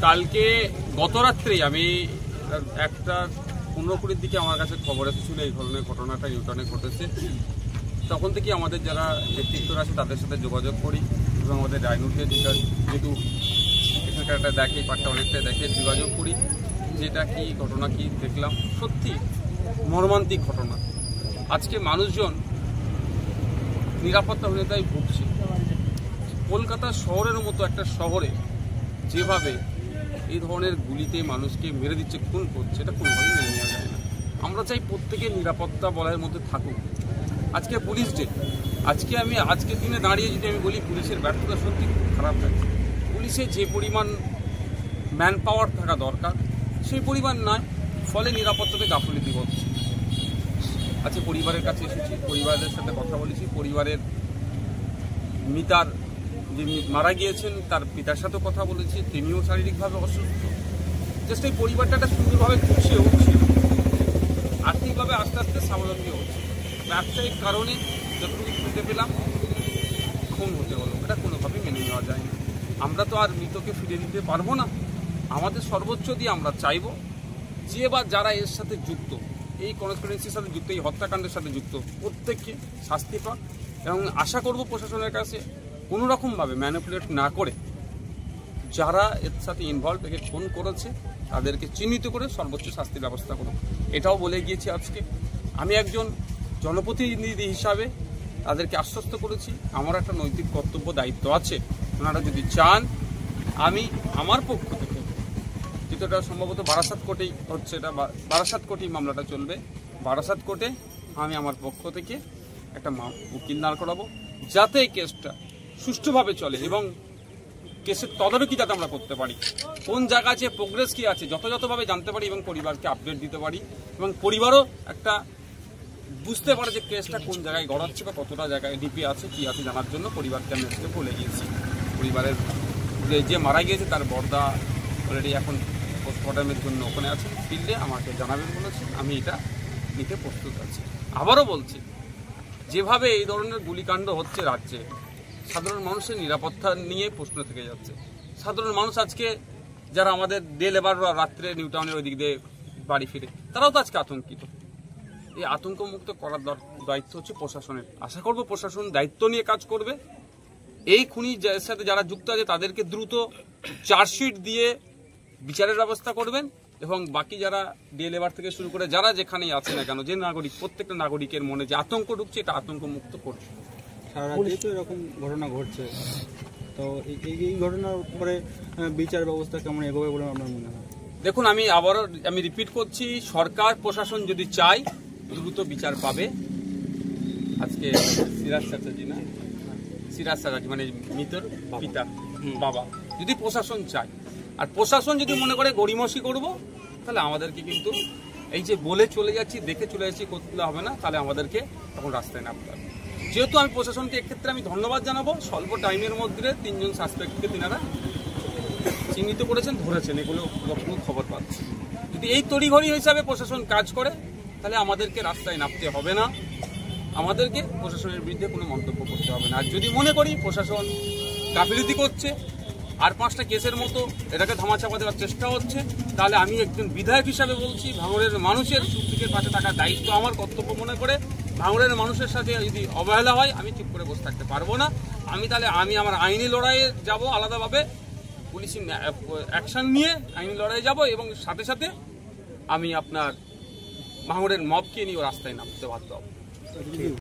কালকে গত রাত্রেই আমি 1:15-20 দিকে আমার কাছে খবর এসেছিল এই ধরনের ঘটনাটা ইউটার্নে ঘটেছে। তখন থেকে আমাদের যারা নেতৃত্বরা আছে তাদের সাথে যোগাযোগ করি এবং আমাদের ডাইনুকে যেহেতু এখানকার একটা দেখে পাটটা অনেকটা দেখে যোগাযোগ করি যেটা কি ঘটনা কি দেখলাম। সত্যি মর্মান্তিক ঘটনা। আজকে মানুষজন নিরাপত্তাহীনতায় ভুগছে। কলকাতা শহরের মতো একটা শহরে যেভাবে এই ধরনের গুলিতে মানুষকে মেরে দিচ্ছে, খুন করছে, এটা কোনোভাবেই মেনে নেওয়া যায় না। আমরা চাই প্রত্যেকের নিরাপত্তা বলয়ের মধ্যে থাকুক। আজকে পুলিশ ডে, আজকের দিনে দাঁড়িয়ে যদি আমি বলি পুলিশের ব্যর্থতা সত্যি খুব খারাপ লাগছে। পুলিশে যে পরিমাণ ম্যান পাওয়ার থাকা দরকার সেই পরিমাণ নয়, ফলে নিরাপত্তাতে গাফিলতি হচ্ছে। আজকে পরিবারের কাছে এসেছি, পরিবারের সাথে কথা বলেছি। পরিবারের মিতার যিনি মারা গিয়েছেন তার পিতার সাথে কথা বলেছি, তিনিও শারীরিকভাবে অসুস্থ। জাস্ট এই পরিবারটা একটা সুন্দরভাবে খুশি হচ্ছে, আর্থিকভাবে আস্তে আস্তে স্বাবলম্বী হচ্ছে। ব্যবসায়িক কারণে যতটুকু শুনতে পেলাম খুন হতে হলো, এটা কোনোভাবেই মেনে নেওয়া যায় না। আমরা তো আর মৃতকে ফিরে দিতে পারবো না। আমাদের সর্বোচ্চ দিয়ে আমরা চাইব যে বা যারা এর সাথে যুক্ত, এই কনস্পিরেন্সির সাথে যুক্ত, এই হত্যাকাণ্ডের সাথে যুক্ত, প্রত্যেককে শাস্তি পাক এবং আশা করব প্রশাসনের কাছে কোনো রকমভাবে ম্যানিপুলেট না করে যারা এর সাথে ইনভলভ, একে খুন করেছে তাদেরকে চিহ্নিত করে সর্বোচ্চ শাস্তির ব্যবস্থা করুন। এটাও বলে গিয়েছি আজকে। আমি একজন জনপ্রতিনিধি হিসাবে তাদেরকে আশ্বস্ত করেছি আমার একটা নৈতিক কর্তব্য দায়িত্ব আছে। ওনারা যদি চান আমি আমার পক্ষ থেকে, যেটা সম্ভবত বারাসাত কোর্টেই হচ্ছে, এটা বারাসাত কোর্টেই মামলাটা চলবে, বারাসাত কোর্টে আমি আমার পক্ষ থেকে একটা উকিল দাঁড় করাবো যাতে এই কেসটা সুষ্ঠুভাবে চলে এবং কেসের তদারকি যাতে আমরা করতে পারি, কোন জায়গা আছে, প্রোগ্রেস কী আছে যথাযথভাবে জানতে পারি এবং পরিবারকে আপডেট দিতে পারি এবং পরিবারও একটা বুঝতে পারে যে কেসটা কোন জায়গায় গড়াচ্ছে বা কতটা জায়গায় ডিপি আছে কী আছে জানার জন্য পরিবারকে আমি আজকে বলে গিয়েছি। পরিবারের যে মারা গিয়েছে তার বর্দা অলরেডি এখন পোস্টমর্টমের জন্য ওখানে আছে, ফিরলে আমাকে জানাবেন বলেছে, আমি এটা নিতে প্রস্তুত আছি। আবারও বলছি, যেভাবে এই ধরনের গুলিকাণ্ড হচ্ছে রাজ্যে, সাধারণ মানুষের নিরাপত্তা নিয়ে প্রশ্ন থেকে যাচ্ছে। সাধারণ মানুষ আজকে যারা আমাদের ডে লেবাররা রাত্রে নিউ টাউনের ওই দিক দিয়ে বাড়ি ফিরে, তারাও তো আজকে আতঙ্কিত। এই আতঙ্কমুক্ত করার দায়িত্ব হচ্ছে প্রশাসনের। আশা করব প্রশাসন দায়িত্ব নিয়ে কাজ করবে। এই খুনির সাথে যারা যুক্ত আছে তাদেরকে দ্রুত চার্জশিট দিয়ে বিচারের ব্যবস্থা করবেন এবং বাকি যারা ডে লেবার থেকে শুরু করে যারা যেখানেই আছে না কেন, যে নাগরিক, প্রত্যেকটা নাগরিকের মনে যে আতঙ্ক ঢুকছে এটা আতঙ্কমুক্ত করবে। সারা রাজ্যে তো এরকম ঘটনা ঘটছে, তো এই ঘটনার উপরে বিচার ব্যবস্থা কেমন এগোবে বলে আপনার মনে হয়? দেখুন, আমি রিপিট করছি, সরকার প্রশাসন যদি চায় দ্রুত বিচার পাবে। আজকে সিরাজ চ্যাটার্জি মানে মৃতের পিতা বাবা, যদি প্রশাসন চায় আর প্রশাসন যদি মনে করে গড়িমসি করব, তাহলে আমাদেরকে কিন্তু এই যে বলে চলে যাচ্ছি, দেখে চলে যাচ্ছি করতে হবে না, তাহলে আমাদেরকে তখন রাস্তায় নামতে হবে। যেহেতু আমি প্রশাসনকে এক্ষেত্রে আমি ধন্যবাদ জানাবো, স্বল্প টাইমের মধ্যে 3 জন সাসপেক্টকে তিনারা চিহ্নিত করেছেন, ধরেছেন, এগুলো খবর পাচ্ছি। যদি এই তড়িঘড়ি হিসাবে প্রশাসন কাজ করে তাহলে আমাদেরকে রাস্তায় নামতে হবে না, আমাদেরকে প্রশাসনের বিরুদ্ধে কোনো মন্তব্য করতে হবে না। আর যদি মনে করি প্রশাসন গাফিলতি করছে, আর 5টা কেসের মতো এটাকে ধামাচাপা দেওয়ার চেষ্টা হচ্ছে, তাহলে আমি একজন বিধায়ক হিসাবে বলছি, ভাঙড়ের মানুষের সুখ-দুঃখের পাশে থাকার দায়িত্ব আমার, কর্তব্য মনে করে ভাঙড়ের মানুষের সাথে যদি অবহেলা হয় আমি চুপ করে বসে থাকতে পারবো না। আমি আমার আইনি লড়াইয়ে যাব, আলাদাভাবে পুলিশি অ্যাকশন নিয়ে আইনি লড়াইয়ে যাব এবং সাথে সাথে আমি আপনার ভাঙড়ের মবকে নিয়ে রাস্তায় নামতে বাধ্য হব।